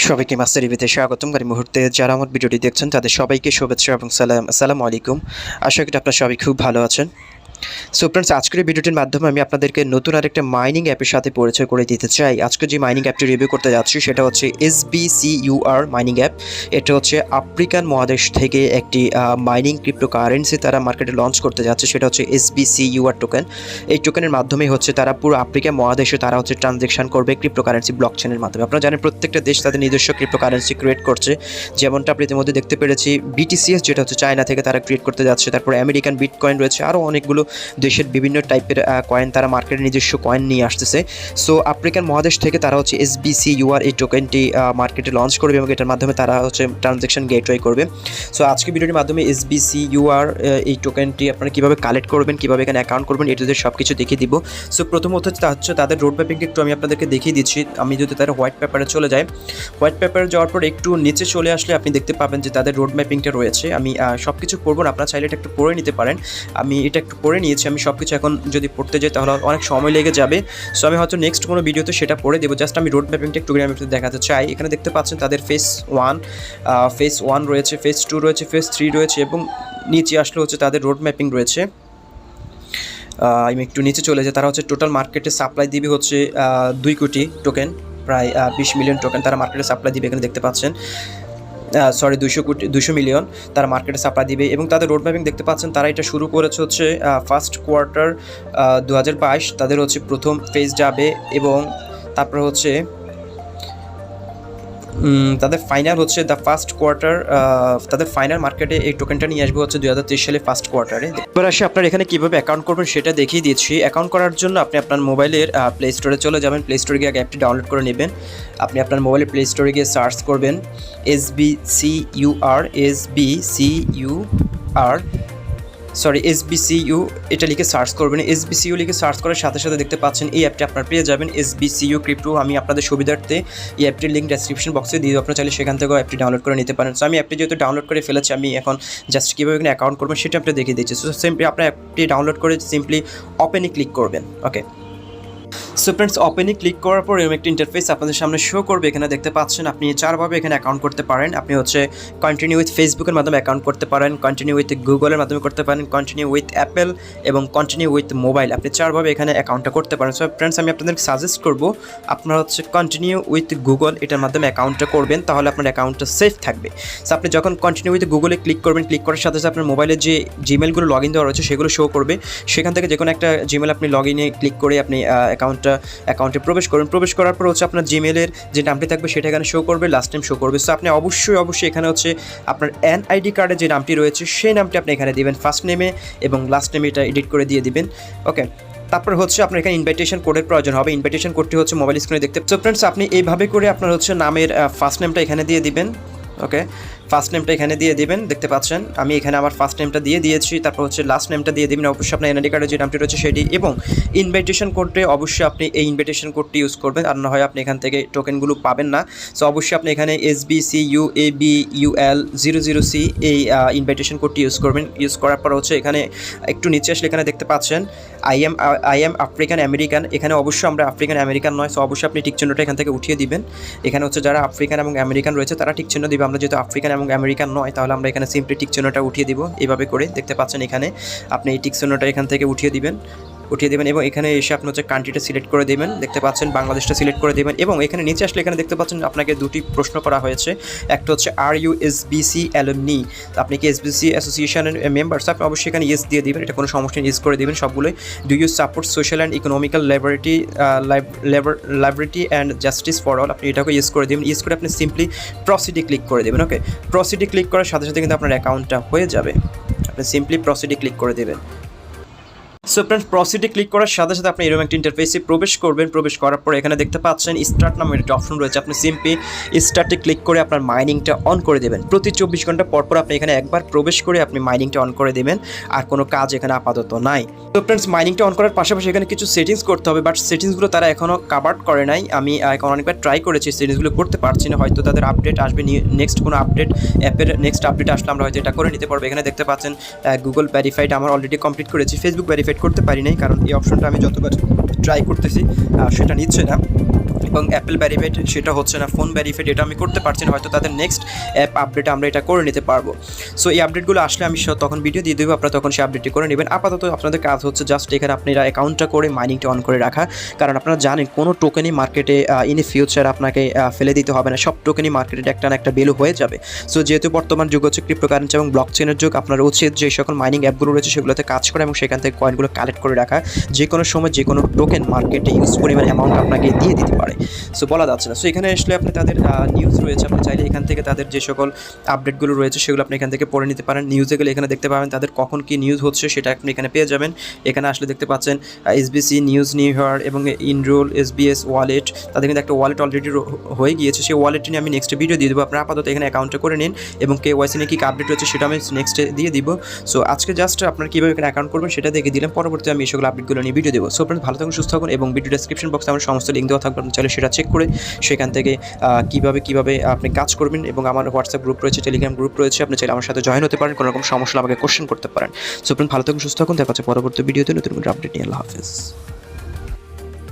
সবাইকে মাস্টার রিভিউতে স্বাগতম। এই মুহূর্তে যারা আমার ভিডিওটি দেখছেন তাদের সবাইকে শুভেচ্ছা এবং সালাম। আসসালামু আলাইকুম। আশা করি আপনারা সবাই খুব ভালো আছেন। সো ফ্রেন্ডস, আজকের ভিডিওটির মাধ্যমে আমি আপনাদেরকে নতুন আরেকটা মাইনিং অ্যাপের সাথে পরিচয় করে দিতে চাই। আজকে যে মাইনিং অ্যাপটি রিভিউ করতে যাচ্ছি সেটা হচ্ছে HBCUR মাইনিং অ্যাপ। এটা হচ্ছে আফ্রিকান মহাদেশ থেকে একটি মাইনিং ক্রিপ্টোকারেন্সি তারা মার্কেটে লঞ্চ করতে যাচ্ছে, সেটা হচ্ছে HBCUR টোকেন। এই টোকেনের মাধ্যমেই হচ্ছে তারা পুরো আফ্রিকা মহাদেশে তারা হচ্ছে ট্রানজ্যাকশন করবে ক্রিপ্টোকারেন্সি ব্লকচেনের মাধ্যমে। আপনারা জানেন প্রত্যেকটা দেশ তাদের নিজস্ব ক্রিপ্টোকারেন্সি ক্রিয়েট করছে, যেমনটা আপনি ইতিমধ্যে দেখতে পেরেছি BTCS যেটা হচ্ছে চায়না থেকে তারা ক্রিয়েট করতে যাচ্ছে, তারপর আমেরিকান বিটকয়েন রয়েছে, আরও অনেকগুলো দেশের বিভিন্ন টাইপের কয়েন তারা মার্কেটে নিজস্ব কয়েন নিয়ে আসতেছে। সো আফ্রিকান মহাদেশ থেকে তারা হচ্ছে HBCUR এই টোকেনটি মার্কেটে লঞ্চ করবে এবং এটার মাধ্যমে তারা হচ্ছে ট্রানজ্যাকশন গেটওয়ে করবে। সো আজকে ভিডিওটির মাধ্যমে HBCUR এই টোকেনটি আপনারা কীভাবে কালেক্ট করবেন, কীভাবে এখানে অ্যাকাউন্ট করবেন, এটাদের সব কিছু দেখিয়ে দিব। সো প্রথমত হচ্ছে তাদের রোড ম্যাপিংটা একটু আমি আপনাদেরকে দেখিয়ে দিচ্ছি। আমি যদি তাদের হোয়াইট পেপারে চলে যাই, হোয়াইট পেপারে যাওয়ার পর একটু নিচে চলে আসলে আপনি দেখতে পাবেন যে তাদের রোড ম্যাপিংটা রয়েছে। আমি সব কিছু পড়বো না, আপনারা চাইলে এটা একটু পড়ে নিতে পারেন। আমি এটা একটু পড়ে নিয়েছি। আমি সব কিছু এখন যদি পড়তে যাই তাহলে অনেক সময় লেগে যাবে। সো আমি হয়তো নেক্সট কোনো ভিডিওতে সেটা পড়ে দেবো। জাস্ট আমি রোড ম্যাপিংটা একটু আমি দেখাতে চাই। এখানে দেখতে পাচ্ছেন তাদের ফেস 1 রয়েছে, ফেস 2 রয়েছে, ফেস 3 রয়েছে এবং নিচে আসলে হচ্ছে তাদের রোড ম্যাপিং রয়েছে। আমি একটু নিচে চলে যাই। তারা হচ্ছে টোটাল মার্কেটে সাপ্লাই দিবে হচ্ছে 2 কোটি টোকেন, প্রায় 20 মিলিয়ন টোকেন তারা মার্কেটে সাপ্লাই দিবে। এখানে দেখতে পাচ্ছেন 200 মিলিয়ন তারা মার্কেটে সাপ্লাই দিবে এবং তাদের রোড ম্যাপিং দেখতে পাচ্ছেন। তারা এটা শুরু করেছে হচ্ছে ফার্স্ট কোয়ার্টার 2022 তাদের হচ্ছে প্রথম ফেজ যাবে এবং তারপর হচ্ছে তাদের ফাইনাল হচ্ছে দ্য ফার্স্ট কোয়ার্টার, তাদের ফাইনাল মার্কেটে এই টোকেনটা নিয়ে আসবে হচ্ছে 2023 সালে ফার্স্ট কোয়ার্টারে। এবার আসে আপনার এখানে কীভাবে অ্যাকাউন্ট করবেন সেটা দেখিয়ে দিচ্ছি। অ্যাকাউন্ট করার জন্য আপনি আপনার মোবাইলের প্লে স্টোরে চলে যাবেন। প্লে স্টোরে গিয়ে অ্যাপটি ডাউনলোড করে নেবেন। আপনি আপনার মোবাইলের প্লে স্টোরে গিয়ে সার্চ করবেন HBCU এটা লিখে সার্চ করবেন। HBCU লিখে সার্চ করার সাথে সাথে দেখতে পাচ্ছেন এই অ্যাপটি আপনার পেয়ে যাবেন, HBCU ক্রিপ্টো। আমি আপনাদের সুবিধার্থে এই অ্যাপটির লিঙ্ক ডেসক্রিপশন বক্সে দিয়ে আপনারা চাইলে সেখান থেকেও অ্যাপটি ডাউনলোড করে নিতে পারেন। সো আমি অ্যাপটি যেহেতু ডাউনলোড করে ফেলেছি, আমি এখন জাস্ট কীভাবে এখানে অ্যাকাউন্ট করবেন সেটা আপনি দেখিয়ে দিচ্ছি। সো সিম্পলি আপনার অ্যাপটি ডাউনলোড করে সিম্পলি ওপেনে ক্লিক করবেন। ওকে, সো ফ্রেন্ডস, ওপেনে ক্লিক করার পর এরকম একটা ইন্টারফেস আপনাদের সামনে শো করবে। এখানে দেখতে পাচ্ছেন আপনি 4ভাবে এখানে অ্যাকাউন্ট করতে পারেন। আপনি হচ্ছে কন্টিনিউ উইথ ফেসবুকের মাধ্যমে অ্যাকাউন্ট করতে পারেন, কন্টিনিউ উইথ গুগলের মাধ্যমে করতে পারেন, কন্টিনিউ উইথ অ্যাপেল এবং কন্টিনিউ উইথ মোবাইল। আপনি 4ভাবে এখানে অ্যাকাউন্টটা করতে পারেন। সো ফ্রেন্ডস, আমি আপনাদেরকে সাজেস্ট করবো আপনারা হচ্ছে কন্টিনিউ উইথ গুগল এটার মাধ্যমে অ্যাকাউন্টটা করবেন, তাহলে আপনার অ্যাকাউন্টটা সেফ থাকবে। সো আপনি যখন কন্টিনিউ উইথ গুগলে ক্লিক করবেন, ক্লিক করার সাথে সাথে আপনার মোবাইলে যে জিমেলগুলো লগ ইন দেওয়া রয়েছে সেগুলো শো করবে। সেখান থেকে যে কোনো একটা জিমেল আপনি লগ ইনে ক্লিক করে আপনি অ্যাকাউন্টে প্রবেশ করুন। প্রবেশ করার পর হচ্ছে আপনার জিমেলের যে নামটি থাকবে সেটা এখানে শো করবে, লাস্ট টাইম শো করবে। সো আপনি অবশ্যই এখানে হচ্ছে আপনার NID কার্ডে যে নামটি রয়েছে সেই নামটি আপনি এখানে দিবেন ফার্স্ট নেমে এবং লাস্ট নেমে এটা এডিট করে দিয়ে দিবেন। ওকে, তারপর হচ্ছে আপনার এখানে ইনভাইটেশন কোডের প্রয়োজন হবে। ইনভাইটেশন কোডটি হচ্ছে মোবাইল স্ক্রিনে দেখতে। সো ফ্রেন্ডস, আপনি এইভাবে করে আপনার হচ্ছে নামের ফার্স্ট নেমটা এখানে দিয়ে দিবেন। ওকে, ফার্স্ট নেমটা এখানে দিয়ে দিবেন। দেখতে পাচ্ছেন আমি এখানে আমার ফার্স্ট নেমটা দিয়ে দিয়েছি। তারপর হচ্ছে লাস্ট নেমটা দিয়ে দিবেন। অবশ্যই আপনার NID কার্ডে যে নামটি রয়েছে সেটি এবং ইনভাইটেশন কোডে অবশ্যই আপনি এই ইনভাইটেশন কোডটি ইউজ করবেন, আর না হয় আপনি এখান থেকে টোকেনগুলো পাবেন না। সো অবশ্যই আপনি এখানে HBCUABUL00C এই ইনভাইটেশন কোডটি ইউজ করবেন। ইউজ করার পর হচ্ছে এখানে একটু নিচে আসলে এখানে দেখতে পাচ্ছেন আই এম আফ্রিকান আমেরিকান। এখানে অবশ্যই আমরা আফ্রিকান আমেরিকান নয়। সো অবশ্যই আপনি টিক চিহ্নটা এখান থেকে উঠিয়ে দিবেন। এখানে হচ্ছে যারা আফ্রিকান এবং আমেরিকান রয়েছে তারা টিক চিহ্ন দিবে। আমরা যেহেতু আফ্রিকান এবং আমেরিকান নয় তাহলে আমরা এখানে সিম্পলি টিক চিহ্নটা উঠিয়ে দিব। এইভাবে করে দেখতে পাচ্ছেন এখানে আপনি এই টিক চিহ্নটা এখান থেকে উঠিয়ে দিবেন এবং এখানে এসে আপনি হচ্ছে কান্ট্রিটা সিলেক্ট করে দেবেন। দেখতে পাচ্ছেন বাংলাদেশটা সিলেক্ট করে দেবেন এবং এখানে নিচে আসলে এখানে দেখতে পাচ্ছেন আপনাকে দুটি প্রশ্ন করা হয়েছে। একটা হচ্ছে আর ইউ SBC অ্যালুমনি, আপনি কি SBC অ্যাসোসিয়েশনের মেম্বার্স? আপনি অবশ্যই এখানে ইয়েস দিয়ে দিবেন, এটা কোনো সমস্যা নেই, ইয়েস করে দেবেন সবগুলোই। Do you support social and economical liberty and justice for all? আপনি এটাকে ইয়েস করে দেবেন। ইয়েস করে আপনি সিম্পলি প্রসিডে ক্লিক করে দেবেন। ওকে, প্রসিডে ক্লিক করার সাথে সাথে কিন্তু আপনার অ্যাকাউন্টটা হয়ে যাবে। আপনি সিম্পলি প্রসিডে ক্লিক করে দেবেন। সো ফ্রেন্ডস, প্রসিডে ক্লিক করার সাথে সাথে আপনি এরকম একটা ইন্টারফেসে প্রবেশ করবেন। প্রবেশ করার পর এখানে দেখতে পাচ্ছেন স্টার্ট নামের একটা অপশন রয়েছে। আপনি সিম্পলি স্টার্টে ক্লিক করে আপনার মাইনিংটা অন করে দেবেন। প্রতি 24 ঘন্টা পর পর আপনি এখানে একবার প্রবেশ করে আপনি মাইনিংটা অন করে দেবেন। আর কোনো কাজ এখানে আপাতত নাই। তো ফ্রেন্ডস, মাইনিংটা অন করার পাশাপাশি এখানে কিছু সেটিংস করতে হবে, বাট সেটিংসগুলো তারা এখনও কাভার করে নাই। আমি এখন অনেকবার ট্রাই করেছি, সেটিংসগুলো করতে পারছি না। হয়তো তাদের আপডেট আসবে, নেক্সট কোনো আপডেট অ্যাপের নেক্সট আপডেট আসলে আমরা হয়তো এটা করে নিতে পারবো। এখানে দেখতে পাচ্ছেন গুগল ভেরিফাইড আমার অলরেডি কমপ্লিট করেছি। ফেসবুক ভেরিফাইড করতে পারি নাই, কারণ এই অপশনটা আমি যতবার ট্রাই করতেছি সেটা নিচ্ছে না। এবং অ্যাপেল ভেরিফাইড সেটা হচ্ছে না, ফোন ভেরিফাইড এটা আমি করতে পারছি না, হয়তো তাদের নেক্সট অ্যাপ আপডেট আমরা এটা করে নিতে পারবো। সো এই আপডেটগুলো আসলে আমি তখন ভিডিও দিয়ে দেবো, আপনারা তখন সেই আপডেটটি করে নেবেন। আপাতত আপনাদের কাজ হচ্ছে জাস্ট এখানে আপনারা অ্যাকাউন্টটা করে মাইনিংটা অন করে রাখা, কারণ আপনারা জানেন কোনো টোকেনই মার্কেটে ইন ফিউচার আপনাকে ফেলে দিতে হবে না, সব টোকেনই মার্কেটে একটা না একটা ভ্যালু হয়ে যাবে। সো যেহেতু বর্তমান যুগ হচ্ছে ক্রিপ্টোকারেন্সি এবং ব্লকচেনের যুগ, আপনার উচিত যে সকল মাইনিং অ্যাপগুলো রয়েছে সেগুলোতে কাজ করা এবং সেখান থেকে কয়েনগুলো কালেক্ট করে রাখা, যে কোনো সময় যে কোনো টোকেন মার্কেটে ইউজ পরিমাণ অ্যামাউন্ট আপনাকে দিয়ে দিতে পারে। সো বলা যাচ্ছে না। সো এখানে আসলে আপনি তাদের নিউজ রয়েছে, আপনি চাইলে এখান থেকে তাদের যে সকল আপডেটগুলো রয়েছে সেগুলো আপনি এখান থেকে পড়ে নিতে পারেন। নিউজে গেলে এখানে দেখতে পাবেন তাদের কখন কি নিউজ হচ্ছে সেটা আপনি এখানে পেয়ে যাবেন। এখানে আসলে দেখতে পাচ্ছেন এসবিসি নিউজ নিউহার এবং ইনরোল এসবিএস ওয়ালেট, তাদের কিন্তু একটা ওয়ালেট অলরেডি হয়ে গিয়েছে, সেই ওয়ালেটটি নিয়ে আমি নেক্সট ভিডিও দিয়ে দেবো। আপনারা আপাতত এখানে অ্যাকাউন্টটা করে নিন এবং KYC নিয়ে কী আপডেট রয়েছে সেটা আমি নেক্সটে দিয়ে দিব। সো আজকে জাস্ট আপনার কীভাবে এখানে অ্যাকাউন্ট করবেন সেটা দেখে দিলাম, পরবর্তী আমি এই সকল আপডেটগুলো নিয়ে ভিডিও দেবো। সো ফ্রেন্ডস ভালো থাকুন, সুস্থ থাকুন এবং ভিডিও ডেসক্রিপশন বক্সে আমার সমস্ত লিঙ্ক দেওয়া থাকবে, আপনি চাইলে সেটা চেক করে সেখান থেকে কীভাবে আপনি কাজ করবেন। এবং আমার হোয়াটসঅ্যাপ গ্রুপ রয়েছে, টেলিগ্রাম গ্রুপ রয়েছে, আপনি চাইলে আমার সাথে জয়েন হতে পারেন, কোনো রকম সমস্যা আমাকে কোশ্চেন করতে পারেন। সো ফ্রেন্ডস ভালো থাকুন, সুস্থ থাকুন, দেখা হচ্ছে পরবর্তী ভিডিওতে নতুন আপডেট নিয়ে। আল্লাহ হাফেজ।